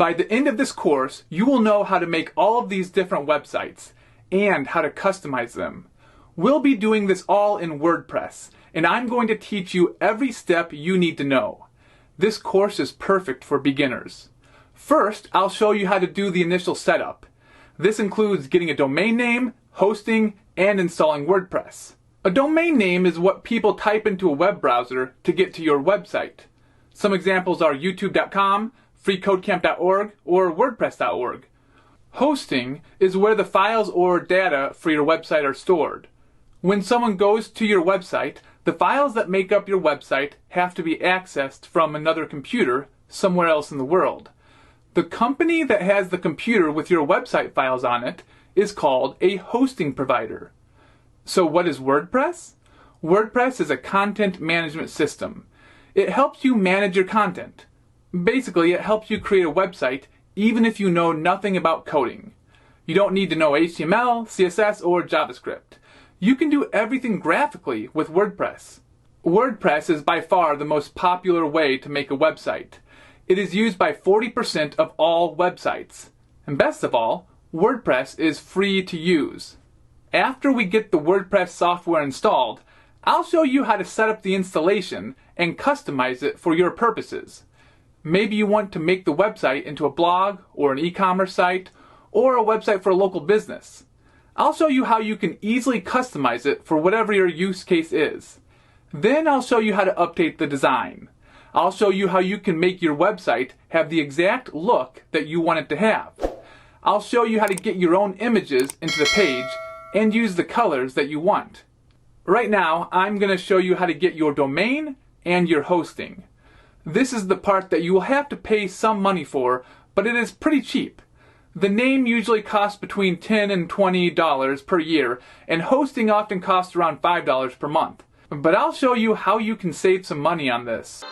By the end of this course, you will know how to make all of these different websites and how to customize them. We'll be doing this all in WordPress, and I'm going to teach you every step you need to know. This course is perfect for beginners. First, I'll show you how to do the initial setup. This includes getting a domain name, hosting, and installing WordPress. A domain name is what people type into a web browser to get to your website. Some examples are youtube.com, freecodecamp.org, or wordpress.org. Hosting is where the files or data for your website are stored. When someone goes to your website, the files that make up your website have to be accessed from another computer somewhere else in the world. The company that has the computer with your website files on it is called a hosting provider. So what is WordPress? WordPress is a content management system. It helps you manage your content. Basically, it helps you create a website even if you know nothing about coding. You don't need to know HTML, CSS, or JavaScript. You can do everything graphically with WordPress. WordPress is by far the most popular way to make a website. It is used by 40% of all websites. And best of all, WordPress is free to use. After we get the WordPress software installed, I'll show you how to set up the installation and customize it for your purposes. Maybe you want to make the website into a blog or an e-commerce site or a website for a local business. I'll show you how you can easily customize it for whatever your use case is. Then I'll show you how to update the design. I'll show you how you can make your website have the exact look that you want it to have. I'll show you how to get your own images into the page and use the colors that you want. Right now, I'm going to show you how to get your domain and your hosting. This is the part that you will have to pay some money for, but it is pretty cheap. The name usually costs between $10 and $20 per year, and hosting often costs around $5 per month. But I'll show you how you can save some money on this.